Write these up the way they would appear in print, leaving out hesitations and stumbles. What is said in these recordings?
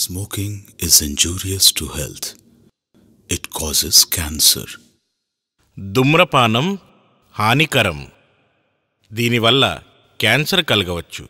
Smoking is injurious to health. It causes cancer. ధూమ్రపానం హానికరం. దీనివల్ల cancer కలగవచ్చు.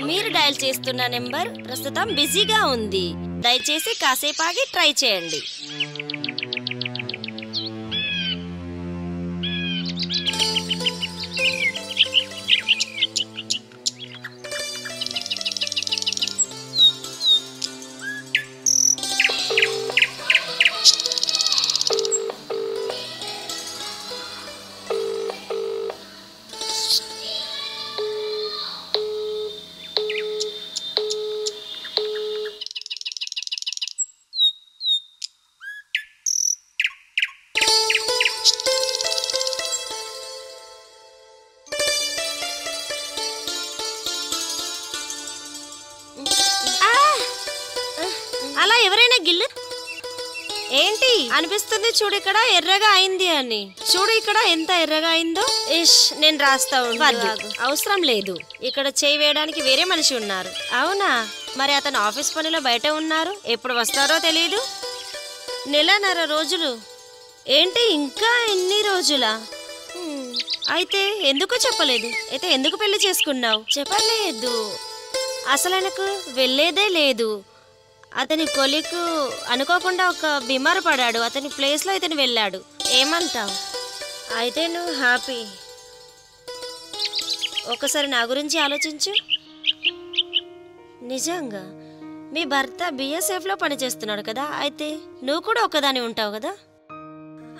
మీరు డయల్ చేస్తున్న నెంబర్ ప్రస్తుతం బిజీగా ఉంది. దయచేసి కాసేపు ఆగి ట్రై చేయండి. అలా ఎవరైనా గిల్లు ఏంటి అనిపిస్తుంది? చూడు ఇక్కడ ఎర్రగా అయింది అని. చూడు ఇక్కడ ఎంత ఎర్రగా అయిందో. ఇష్, నేను రాస్తా ఉండు. అవసరం లేదు, ఇక్కడ చేయి వేయడానికి వేరే మనిషి ఉన్నారు. అవునా? మరి అతను ఆఫీస్ పనిలో బయట ఉన్నారు. ఎప్పుడు వస్తారో తెలియదు. నెలన్నర రోజులు ఏంటి? ఇంకా ఎన్ని రోజులా? అయితే ఎందుకు చెప్పలేదు? అయితే ఎందుకు పెళ్లి చేసుకున్నావు? చెప్పలేదు. అసలు ఆయనకు వెళ్ళేదే లేదు. అతని కొలికు అనుకోకుండా ఒక బీమారు పడాడు. అతని ప్లేస్లో ఇతను వెళ్ళాడు. ఏమంటావు? అయితే నువ్వు హ్యాపీ. ఒకసారి నా గురించి ఆలోచించు. నిజంగా మీ భర్త బిఎస్ఎఫ్లో పనిచేస్తున్నాడు కదా. అయితే నువ్వు కూడా ఒక్కదాని ఉంటావు కదా.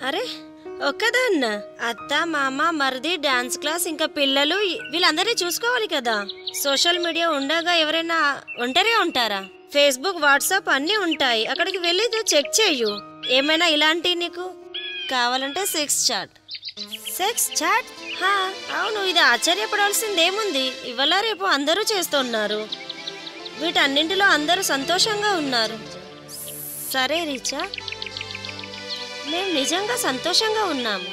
అరే ఒక్కదాన్నా? అత్త, మామ, మరిది, డాన్స్ క్లాస్, ఇంకా పిల్లలు, వీళ్ళందరినీ చూసుకోవాలి కదా. సోషల్ మీడియా ఉండగా ఎవరైనా ఒంటరిగా ఉంటారా? ఫేస్బుక్, వాట్సాప్ అన్నీ ఉంటాయి. అక్కడికి వెళ్ళి చెక్ చేయు. ఏమైనా ఇలాంటి నీకు కావాలంటే సెక్స్ చాట్. అవును, ఇది ఆశ్చర్యపడాల్సింది ఏముంది? ఇవాళ రేపు అందరూ చేస్తున్నారు. వీటన్నింటిలో అందరూ సంతోషంగా ఉన్నారు. సరే రీచా, మేము నిజంగా సంతోషంగా ఉన్నాము.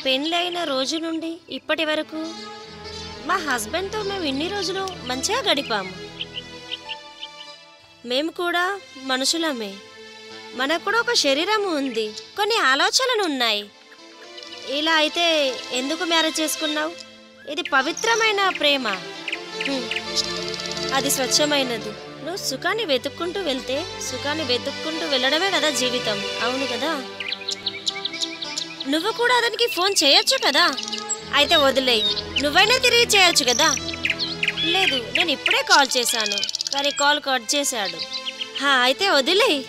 పెళ్ళైన రోజు నుండి ఇప్పటి వరకు మా హస్బెండ్తో మేము ఇన్ని రోజులు మంచిగా గడిపాము. మేము కూడా మనుషులమే. మనకు కూడా ఒక శరీరం ఉంది, కొన్ని ఆలోచనలు ఉన్నాయి. ఇలా అయితే ఎందుకు మ్యారేజ్ చేసుకున్నావు? ఇది పవిత్రమైన ప్రేమ. అది స్వచ్ఛమైనది. నువ్వు సుఖాన్ని వెతుక్కుంటూ వెళ్తే సుఖాన్ని వెతుక్కుంటూ వెళ్ళడమే కదా జీవితం. అవును కదా. నువ్వు కూడా అతనికి ఫోన్ చేయొచ్చు కదా. అయితే వదిలేయి, నువ్వైనా తిరిగి చేయొచ్చు కదా. లేదు, నేను ఇప్పుడే కాల్ చేశాను కానీ కాల్ కట్ చేశాడు. అయితే వదిలేయి,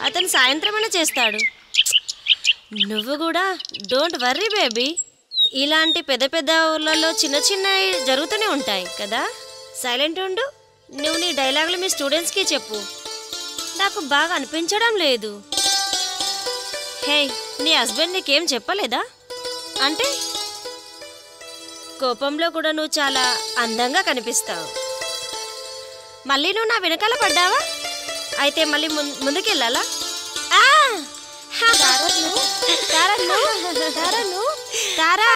అతను సాయంత్రమైనా చేస్తాడు. నువ్వు కూడా డోంట్ వర్రీ బేబీ. ఇలాంటి పెద్ద పెద్ద ఊర్లలో చిన్న చిన్నవి జరుగుతూనే ఉంటాయి కదా. సైలెంట్ ఉండు. నువ్వు నీ డైలాగులు మీ స్టూడెంట్స్కి చెప్పు. నాకు బాగా అనిపించడం లేదు. హే, నీ హస్బెండ్ నీకేం చెప్పలేదా? అంటే కోపంలో కూడా నువ్వు చాలా అందంగా కనిపిస్తావు. మళ్ళీ నువ్వు నా వెనకాల పడ్డావా? అయితే మళ్ళీ ముందుకెళ్ళాలా? తారా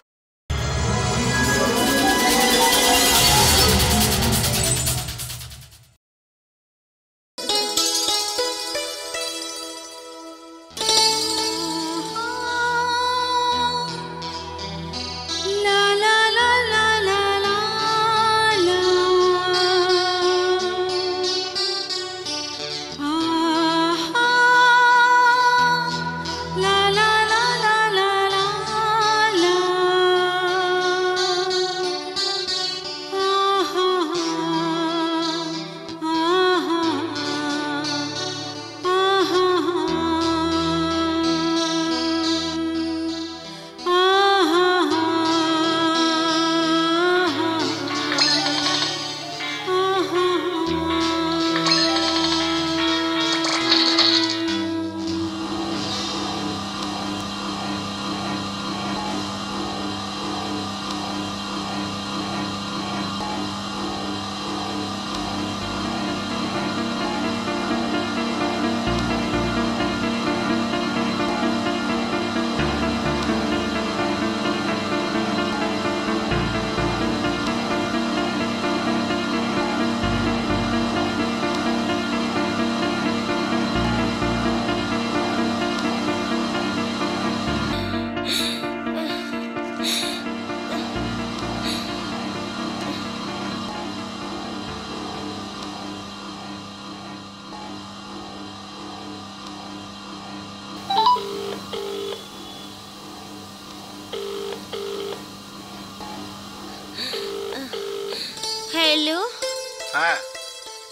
హలో.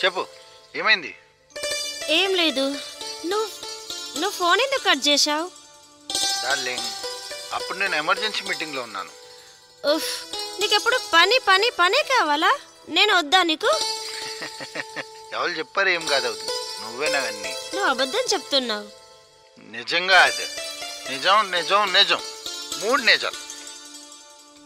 చెప్పు, ఏమైంది? ఏం లేదు. నువ్వు నువ్వు ఫోన్ ఎందుకు కట్ చేశావు? డార్లింగ్, అప్పుడు నేను ఎమర్జెన్సీ మీటింగ్లో ఉన్నాను. ఉఫ్, నీకెప్పుడు పని పని పనే కావాలా? నేను వద్దా నీకు? ఎవరు చెప్పారు ఏం కాదవుతుంది, నువ్వేనావన్నీ. నువ్వు అబద్ధం చెప్తున్నావు. నిజంగా అదే నిజం నిజం నిజం, 3 నిజాలు.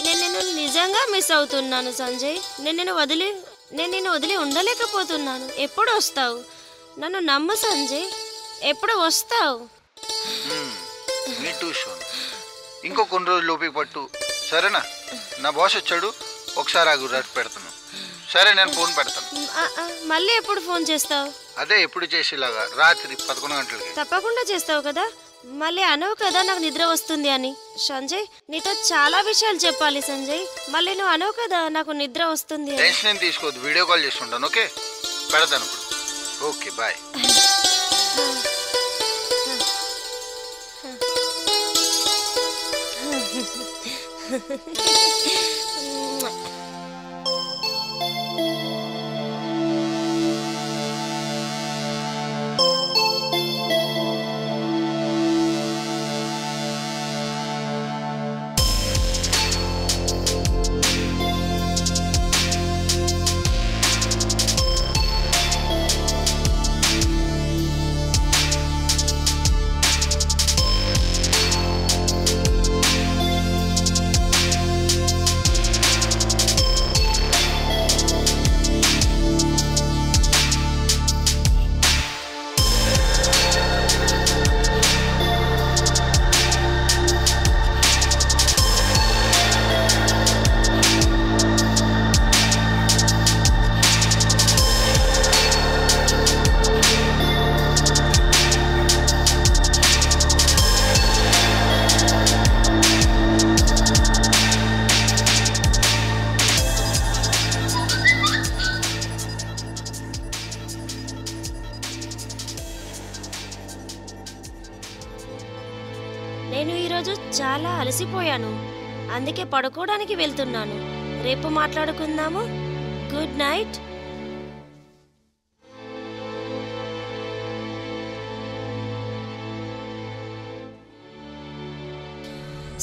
నేను నిన్ను నిజంగా మిస్ అవుతున్నాను సంజయ్. నేను నిన్ను వదిలి ఉండలేకపోతున్నాను. ఎప్పుడు వస్తావు? నన్ను నమ్ము సంజయ్, ఎప్పుడు వస్తావు? మీ టూ షోన్, ఇంకో కొన్ని రోజులు ఓపిక పట్టు, సరేనా? నా బాస్ వచ్చాడు, ఒకసారి ఆగు, రట్ పెడతాను. సరే, నేను ఫోన్ పెడతాను. మళ్ళీ ఎప్పుడు ఫోన్ చేస్తావు? అదే ఎప్పుడు చేసేలాగా, రాత్రి 11 గంటలకి. తప్పకుండా చేస్తావు కదా? మళ్ళీ అనవు కదా నాకు నిద్ర వస్తుంది అని. సంజయ్, నీతో చాలా విషయాలు చెప్పాలి సంజయ్. మళ్ళీ నువ్వు అనవు కదా నాకు నిద్ర వస్తుంది అని. టెన్షన్ ఏం తీసుకోవద్దు, వీడియో కాల్ చేస్తుంటాను. ఓకే, పెడతాను ఇప్పుడు. Okay, bye. నేను ఈరోజు చాలా అలసిపోయాను, అందుకే పడుకోవడానికి వెళ్తున్నాను. రేపు మాట్లాడుకుందాము. Good night.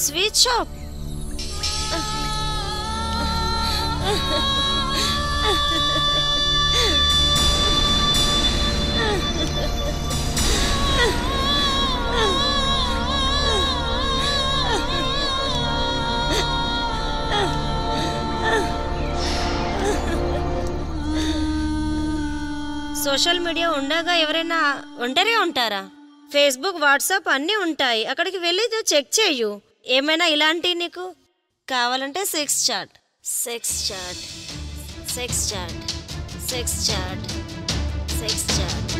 Sweet shop. Social media ఉండగా ఎవరైనా ఒంటరిగా ఉంటారా? ఫేస్బుక్, వాట్సాప్ అన్నీ ఉంటాయి. అక్కడికి వెళ్ళి చెక్ చేయు. ఏమైనా ఇలాంటి నీకు కావాలంటే sex chat, sex chat, sex chat, sex chat, sex chat.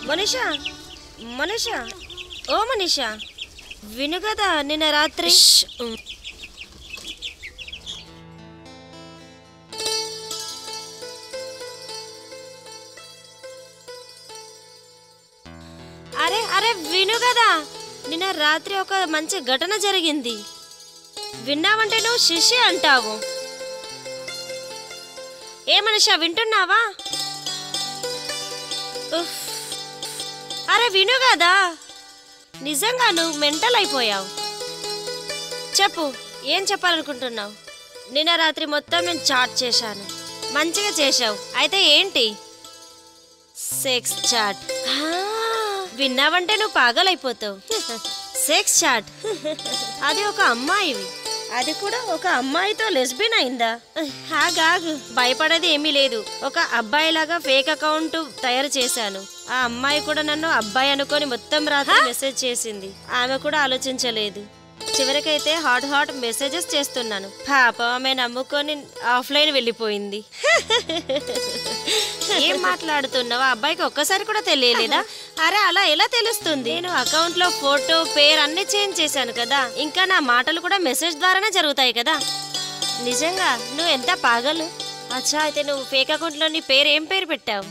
Manisha, Manisha, ఓ మనీషా, విను కదా నిన్న రాత్రి. అరే అరే విను కదా, నిన్న రాత్రి ఒక మంచి ఘటన జరిగింది. విన్నావంటే నువ్వు శిష్య అంటావు. ఏ మనీషా, వింటున్నావా? ఉఫ్. అరే విను కదా, నిజంగా నువ్వు మెంటల్ అయిపోయావు. చెప్పు, ఏం చెప్పాలనుకుంటున్నావు? నిన్న రాత్రి మొత్తం నేను చాట్ చేశాను. మంచిగా చేశావు. అయితే ఏంటి? Sex chat. విన్నావంటే నువ్వు పాగలైపోతావు. సెక్స్ చాట్, అది ఒక అమ్మాయివి, అది కూడా ఒక అమ్మాయితో లెస్బియన్ అయిందా? ఆగాగు, భయపడేది ఏమీ లేదు. ఒక అబ్బాయిలాగా ఫేక్ అకౌంట్ తయారు చేశాను. ఆ అమ్మాయి కూడా నన్ను అబ్బాయి అనుకొని మొత్తం రాత్రి మెసేజ్ చేసింది. ఆమె కూడా ఆలోచించలేదు. చివరికైతే హాట్ హాట్ మెసేజెస్ చేస్తున్నాను. పాపం ఆమె నమ్ముకొని ఆఫ్లైన్ వెళ్ళిపోయింది. ఏం మాట్లాడుతున్నావు? ఆ అబ్బాయికి ఒక్కసారి కూడా తెలియలేదా? అరే అలా ఎలా తెలుస్తుంది? నేను అకౌంట్ లో ఫోటో, పేరు అన్ని చేంజ్ చేశాను కదా. ఇంకా నా మాటలు కూడా మెసేజ్ ద్వారానే జరుగుతాయి కదా. నిజంగా నువ్వు ఎంత పాగలు. అచ్చా, అయితే నువ్వు ఫేక్ అకౌంట్ లో నీ పేరు ఏం పేరు పెట్టావు?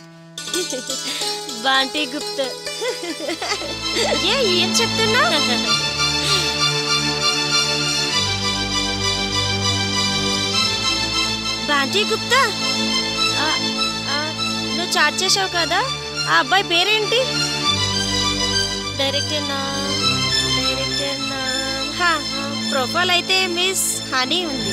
బాంటీ గుప్తా. ఏం చెప్తున్నావు? బాంటీ గుప్తా, నువ్వు చాట్ చేసావు కదా, ఆ అబ్బాయి పేరేంటి? డైరెక్టర్ ప్రొఫైల్ అయితే మిస్ హనీ ఉంది.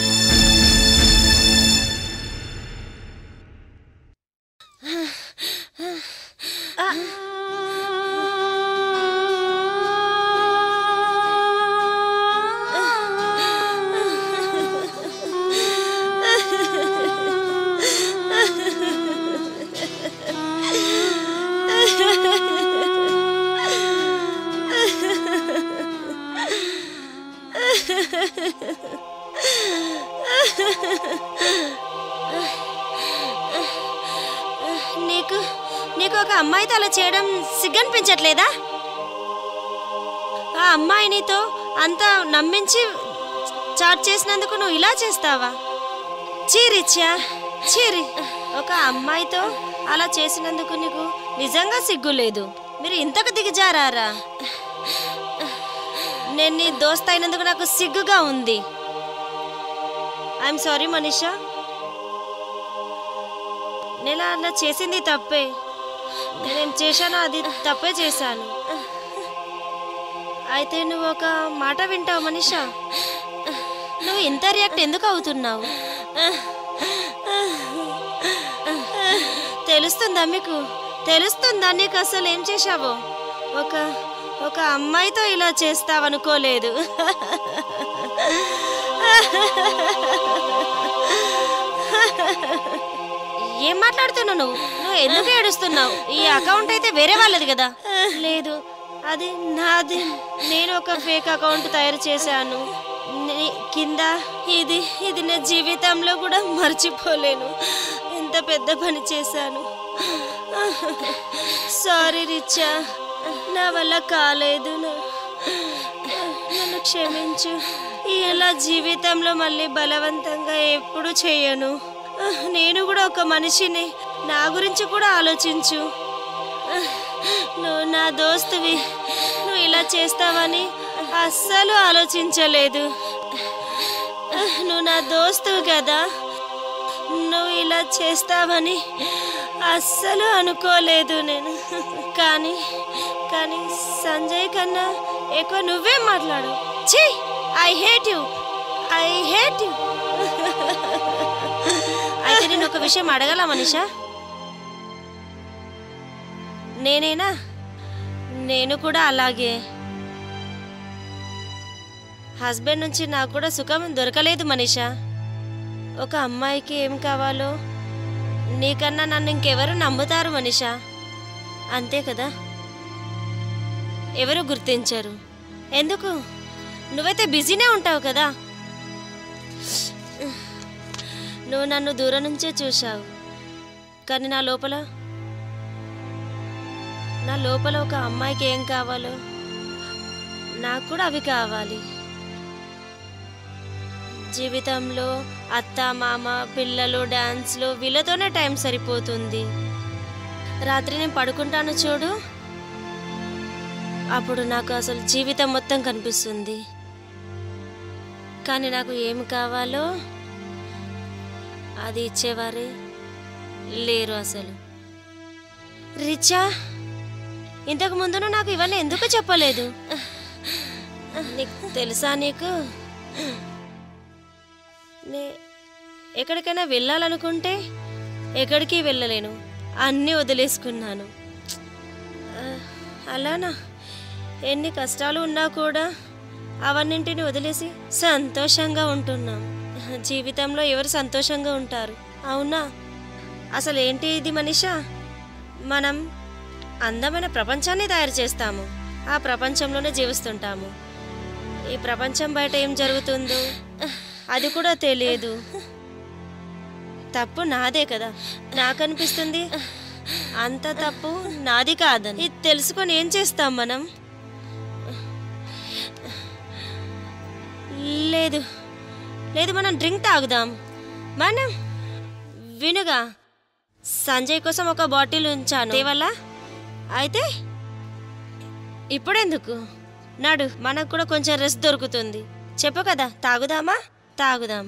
నీకు ఒక అమ్మాయితో అలా చేయడం సిగ్గనిపించట్లేదా? ఆ అమ్మాయి నీతో అంత నమ్మించి చాట్ చేసినందుకు నువ్వు ఇలా చేస్తావా? చీరిచ్చా, చీరి. ఒక అమ్మాయితో అలా చేసినందుకు నీకు నిజంగా సిగ్గు లేదు. మీరు ఇంతకు దిగజారా? నేను నీ దోస్త్ అయినందుకు నాకు సిగ్గుగా ఉంది. ఐఎమ్ సారీ మనీషా, నేను అలా చేసింది తప్పే. నేనేం చేశానో అది తప్పే చేశాను. అయితే నువ్వు ఒక మాట వింటావు మనీషా? నువ్వు ఇంత రియాక్ట్ ఎందుకు అవుతున్నావు? తెలుస్తుందా మీకు? తెలుస్తుందా నీకు అసలు ఏం చేశావో? ఒక అమ్మాయితో ఇలా చేస్తావనుకోలేదు. ఏం మాట్లాడుతున్నావు నువ్వు? ఎందుకు ఏడుస్తున్నావు? ఈ అకౌంట్ అయితే వేరే వాళ్ళది కదా. లేదు, అది నాది. నేను ఒక ఫేక్ అకౌంట్ తయారు చేశాను. కింద ఇది నా జీవితంలో కూడా మర్చిపోలేను. ఎంత పెద్ద పని చేశాను. సారీ రిచా, నా వల్ల కాలేదు. నన్ను క్షమించు. ఇలా జీవితంలో మళ్ళీ బలవంతంగా ఎప్పుడు చేయను. నేను కూడా ఒక మనిషిని. నా గురించి కూడా ఆలోచించు. నువ్వు నా దోస్తువి. నువ్వు ఇలా చేస్తావని అస్సలు ఆలోచించలేదు. నువ్వు నా దోస్తువు కదా. నువ్వు ఇలా చేస్తావని అస్సలు అనుకోలేదు నేను. కానీ సంజయ్ కన్నా ఎక్కువ నువ్వే మాట్లాడు. ఛీ, ఐ హేట్ యు. అయితే నేను ఒక విషయం అడగల మనీషా? నేను కూడా అలాగే. హస్బెండ్ నుంచి నాకు కూడా సుఖం దొరకలేదు మనీషా. ఒక అమ్మాయికి ఏం కావాలో నీకన్నా నన్ను ఇంకెవరు నమ్ముతారు మనీషా? అంతే కదా. ఎవరు గుర్తించరు. ఎందుకు? నువ్వైతే బిజీనే ఉంటావు కదా. నువ్వు నన్ను దూరం నుంచే చూశావు, కానీ నా లోపల ఒక అమ్మాయికి ఏం కావాలో నాకు కూడా అవి కావాలి. జీవితంలో అత్త మామ పిల్లలు డాన్స్లు వీళ్ళతోనే టైం సరిపోతుంది. రాత్రి నేను పడుకుంటాను చూడు, అప్పుడు నాకు అసలు జీవితం మొత్తం కనిపిస్తుంది. కానీ నాకు ఏం కావాలో అది ఇచ్చేవారే లేరు అసలు. రిచా, ఇంతకు ముందు నాకు ఇవన్నీ ఎందుకు చెప్పలేదు? నీకు తెలుసా? నీకు ఎక్కడికైనా వెళ్ళాలనుకుంటే ఎక్కడికి వెళ్ళలేను, అన్నీ వదిలేసుకున్నాను. అలానా? ఎన్ని కష్టాలు ఉన్నా కూడా అవన్నింటిని వదిలేసి సంతోషంగా ఉంటున్నాం. జీవితంలో ఎవరు సంతోషంగా ఉంటారు? అవునా? అసలు ఏంటి ఇది మనీషా? మనం అందమైన ప్రపంచాన్ని తయారు చేస్తాము, ఆ ప్రపంచంలోనే జీవిస్తుంటాము. ఈ ప్రపంచం బయట ఏం జరుగుతుందో అది కూడా తెలియదు. తప్పు నాదే కదా. నాకు అనిపిస్తుంది అంత తప్పు నాది కాదని. ఇది తెలుసుకొని ఏం చేస్తాం మనం? లేదు లేదు, మనం డ్రింక్ తాగుదాం. మనం వినుగా, సంజయ్ కోసం ఒక బాటిల్ ఉంచాను దేవల్ల. అయితే ఇప్పుడెందుకు? నాడు, మనకు కూడా కొంచెం రెస్ట్ దొరుకుతుంది. చెప్పు కదా, తాగుదామా? తాగుదాం.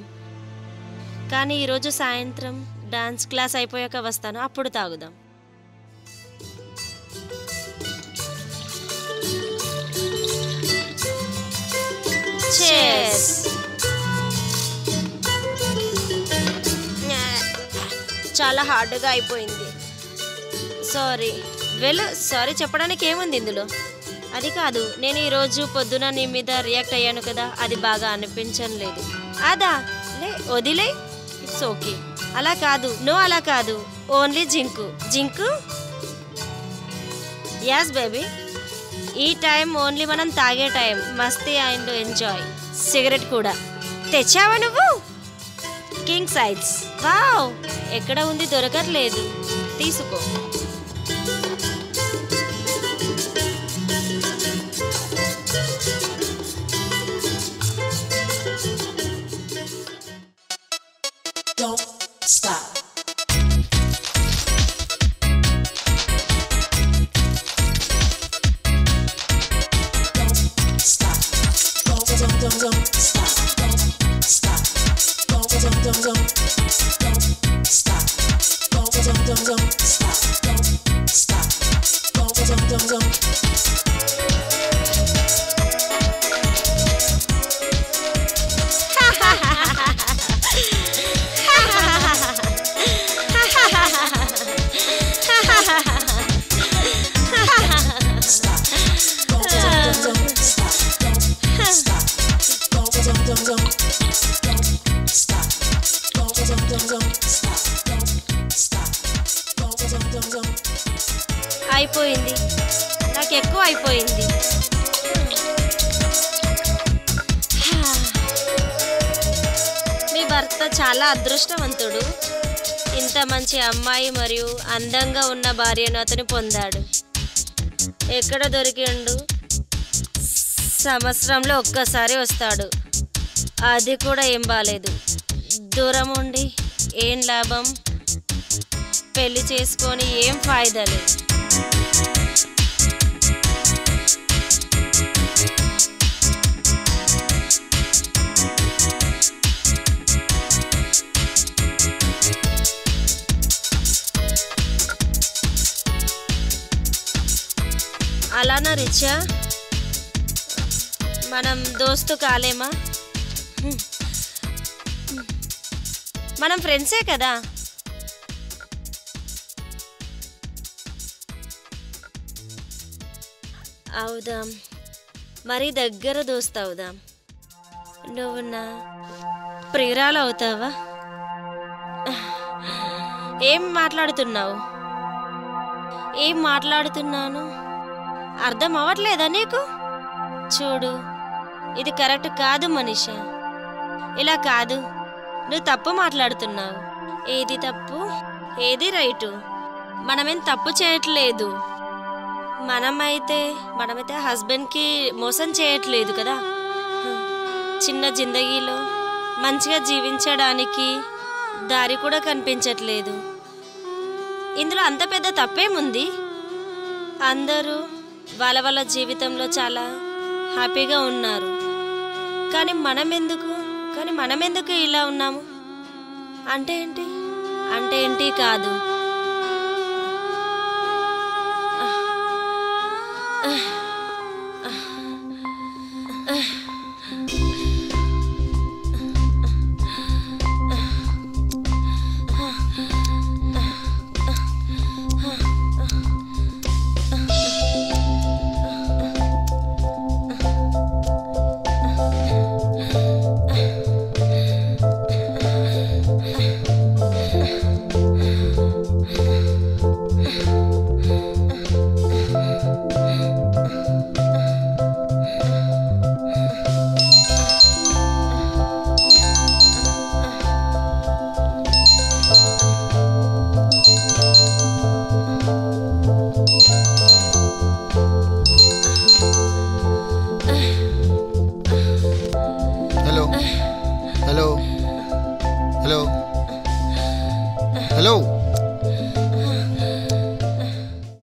కానీ ఈరోజు సాయంత్రం డాన్స్ క్లాస్ అయిపోయాక వస్తాను, అప్పుడు తాగుదాం. Cheers. చాలా హార్డ్గా అయిపోయింది. సారీ. సారీ చెప్పడానికి ఏముంది ఇందులో? అది కాదు, నేను ఈరోజు పొద్దున నీ మీద రియాక్ట్ అయ్యాను కదా, అది బాగా అనిపించలేదు. అదా? వదిలే, ఇట్స్ ఓకే. అలా కాదు, అలా కాదు, ఓన్లీ జింకు. యాస్ బేబీ, ఈ టైం ఓన్లీ మనం తాగే time. Masti and enjoy. Cigarette కూడా తెచ్చావా నువ్వు? King size. వావ్, ఎక్కడ ఉంది? దొరకట్లేదు. తీసుకో. అయిపోయింది, నాకు ఎక్కువ అయిపోయింది. మీ భర్త చాలా అదృష్టవంతుడు. ఇంత మంచి అమ్మాయి మరియు అందంగా ఉన్న భార్యను అతను పొందాడు. ఎక్కడ దొరికిండు? సంవత్సరంలో ఒక్కసారి వస్తాడు, అది కూడా ఏం బాలేదు. దూరం ఉండి ఏం లాభం? పెళ్లి చేసుకొని ఏం ఫాయిదా లేదు. అలానా రిచా? మనం దోస్తు కాలేమా? మనం ఫ్రెండ్సే కదా. అవుదాం, మరి దగ్గర దోస్తు అవుదాం. నువ్వు నా ప్రియురాలు అవుతావా? ఏం మాట్లాడుతున్నావు? ఏం మాట్లాడుతున్నాను అర్థం అవ్వట్లేదా నీకు? చూడు, ఇది కరెక్ట్ కాదు మనీషా. ఇలా కాదు, నువ్వు తప్పు మాట్లాడుతున్నావు. ఏది తప్పు, ఏది రైటు? మనమేం తప్పు చేయట్లేదు. మనమైతే హస్బెండ్కి మోసం చేయట్లేదు కదా. చిన్న జిందగీలో మంచిగా జీవించడానికి దారి కూడా కనిపించట్లేదు. ఇందులో అంత పెద్ద తప్పేముంది? అందరూ వాళ్ళ జీవితంలో చాలా హ్యాపీగా ఉన్నారు. కానీ మనమెందుకు ఇలా ఉన్నాము? అంటే ఏంటి కాదు. Hello.